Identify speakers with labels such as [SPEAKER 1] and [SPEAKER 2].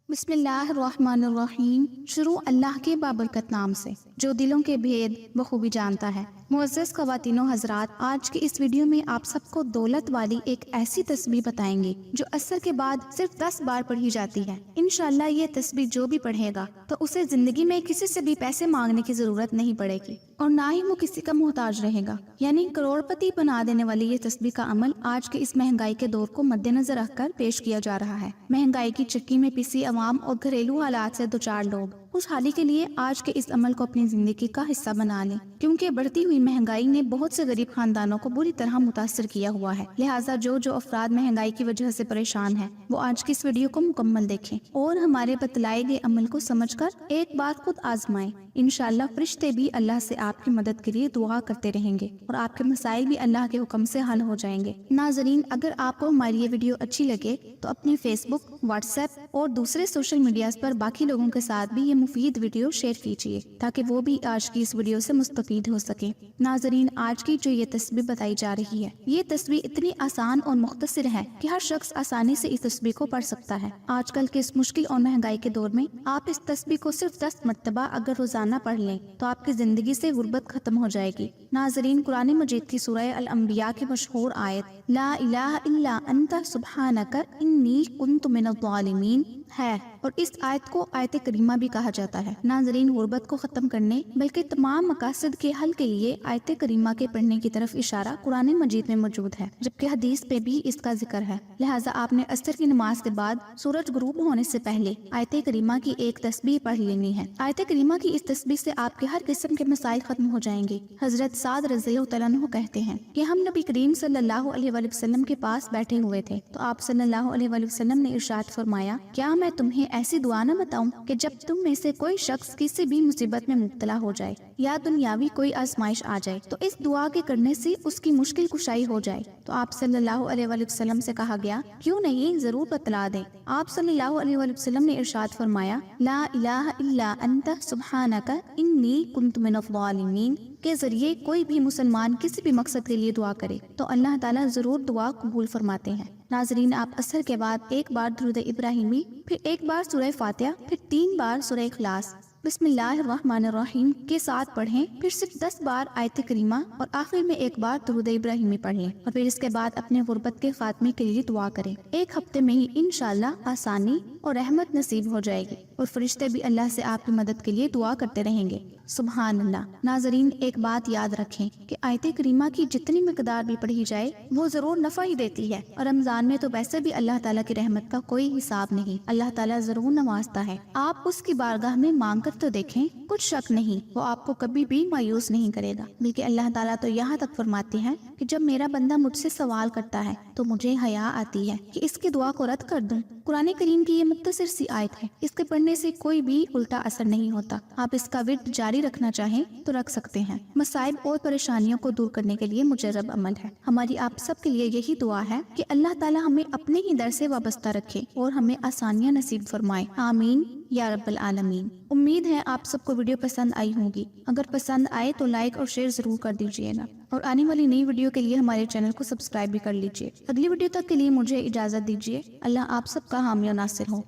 [SPEAKER 1] بسم اللہ الرحمن الرحیم۔ شروع اللہ کے بابرکت نام سے جو دلوں کے بھید بخوبی جانتا ہے۔ معزز خواتین و حضرات، آج کی اس ویڈیو میں آپ سب کو دولت والی ایک ایسی تسبیح بتائیں گے جو عصر کے بعد صرف 10 بار پڑھی جاتی ہے۔ انشاءاللہ یہ تسبیح جو بھی پڑھے گا تو اسے زندگی میں کسی سے بھی پیسے مانگنے کی ضرورت نہیں پڑے گی اور نہ ہی وہ کسی کا محتاج رہے گا، یعنی کروڑ پتی بنا دینے والی یہ تسبیح کا عمل آج کے اس مہنگائی کے دور کو مد نظر رکھ کر پیش کیا جا رہا ہے۔ مہنگائی کی چکی میں پسی عوام اور گھریلو حالات سے دوچار لوگ خوشحالی کے لیے آج کے اس عمل کو اپنی زندگی کا حصہ بنا لیں، کیونکہ بڑھتی ہوئی مہنگائی نے بہت سے غریب خاندانوں کو بری طرح متاثر کیا ہوا ہے۔ لہٰذا جو افراد مہنگائی کی وجہ سے پریشان ہیں وہ آج کی اس ویڈیو کو مکمل دیکھیں اور ہمارے بتلائے گئے عمل کو سمجھ کر ایک بار خود آزمائیں۔ انشاءاللہ فرشتے بھی اللہ سے آپ کی مدد کے لیے دعا کرتے رہیں گے اور آپ کے مسائل بھی اللہ کے حکم سے حل ہو جائیں گے۔ ناظرین، اگر آپ کو ہماری یہ ویڈیو اچھی لگے تو اپنی فیس بک، واٹس ایپ اور دوسرے سوشل میڈیاز پر باقی لوگوں کے ساتھ بھی یہ مفید ویڈیو شیئر کیجیے تاکہ وہ بھی آج کی اس ویڈیو سے مستفید ہو سکیں۔ ناظرین، آج کی جو یہ تسبیح بتائی جا رہی ہے، یہ تسبیح اتنی آسان اور مختصر ہے کہ ہر شخص آسانی سے اس تسبیح کو پڑھ سکتا ہے۔ آج کل کے اس مشکل اور مہنگائی کے دور میں آپ اس تسبیح کو صرف 10 مرتبہ اگر روزانہ پڑھ لیں تو آپ کی زندگی سے غربت ختم ہو جائے گی۔ ناظرین، قرآن مجید کی سورہ الانبیاء کی مشہور آیت لا الہ الا انت سبحانک انی کنت من الظالمین ہے اور اس آیت کو آیت کریمہ بھی کہا جاتا ہے۔ ناظرین، غربت کو ختم کرنے بلکہ تمام مقاصد کے حل کے لیے آیت کریمہ کے پڑھنے کی طرف اشارہ قرآن مجید میں موجود ہے، جبکہ حدیث پہ بھی اس کا ذکر ہے۔ لہٰذا آپ نے عصر کی نماز کے بعد سورج غروب ہونے سے پہلے آیت کریمہ کی ایک تسبیح پڑھ لینی ہے۔ آیت کریمہ کی اس تسبیح سے آپ کے ہر قسم کے مسائل ختم ہو جائیں گے۔ حضرت سعد رضی اللہ تعالیٰ عنہ کہتے ہیں کہ ہم نبی کریم صلی اللہ علیہ وآلہ وسلم کے پاس بیٹھے ہوئے تھے تو آپ صلی اللہ علیہ وآلہ وسلم نے ارشاد فرمایا، کیا میں تمہیں ایسی دعا نہ بتاؤں کہ جب تم میں سے کوئی شخص کسی بھی مصیبت میں مبتلا ہو جائے یا دنیاوی کوئی آزمائش آ جائے تو اس دعا کے کرنے سے اس کی مشکل کشائی ہو جائے؟ تو آپ صلی اللہ علیہ وآلہ وسلم سے کہا گیا، کیوں نہیں، ضرور بتلا دیں۔ آپ صلی اللہ علیہ وآلہ وسلم نے ارشاد فرمایا، لا الہ الا انت سبحانک انی کنت من الظالمین کے ذریعے کوئی بھی مسلمان کسی بھی مقصد کے لیے دعا کرے تو اللہ تعالیٰ ضرور دعا قبول فرماتے ہیں۔ ناظرین، آپ عصر کے بعد ایک بار درود ابراہیمی، پھر ایک بار سورہ فاتحہ، پھر 3 بار سورہ اخلاص بسم اللہ الرحمن الرحیم کے ساتھ پڑھیں، پھر صرف 10 بار آیت کریمہ اور آخر میں ایک بار درود ابراہیمی پڑھ لیں اور پھر اس کے بعد اپنے غربت کے خاتمے کے لیے دعا کریں۔ ایک ہفتے میں ہی انشاءاللہ آسانی اور رحمت نصیب ہو جائے گی اور فرشتے بھی اللہ سے آپ کی مدد کے لیے دعا کرتے رہیں گے۔ سبحان اللہ۔ ناظرین، ایک بات یاد رکھیں کہ آیت کریمہ کی جتنی مقدار بھی پڑھی جائے وہ ضرور نفع ہی دیتی ہے، اور رمضان میں تو ویسے بھی اللہ تعالیٰ کی رحمت کا کوئی حساب نہیں، اللہ تعالیٰ ضرور نوازتا ہے۔ آپ اس کی بارگاہ میں مانگ کر تو دیکھیں، کچھ شک نہیں وہ آپ کو کبھی بھی مایوس نہیں کرے گا، بلکہ اللہ تعالیٰ تو یہاں تک فرماتے ہیں کہ جب میرا بندہ مجھ سے سوال کرتا ہے تو مجھے حیا آتی ہے کہ اس کی دعا کو رد کر دوں۔ قرآن کریم کی یہ مختصر سی آیت ہے، اس کے پڑھنے سے کوئی بھی الٹا اثر نہیں ہوتا۔ آپ اس کا ورد جاری رکھنا چاہیں تو رکھ سکتے ہیں۔ مصائب اور پریشانیوں کو دور کرنے کے لیے مجرب عمل ہے۔ ہماری آپ سب کے لیے یہی دعا ہے کہ اللہ تعالیٰ ہمیں اپنے ہی در سے وابستہ رکھے اور ہمیں آسانیاں نصیب فرمائے، آمین یا رب العالمین۔ امید ہے آپ سب کو ویڈیو پسند آئی ہوگی۔ اگر پسند آئے تو لائک اور شیئر ضرور کر دیجیے گا اور آنے والی نئی ویڈیو کے لیے ہمارے چینل کو سبسکرائب بھی کر لیجیے۔ اگلی ویڈیو تک کے لیے مجھے اجازت دیجیے۔ اللہ آپ سب کا حامی و ناصر ہو۔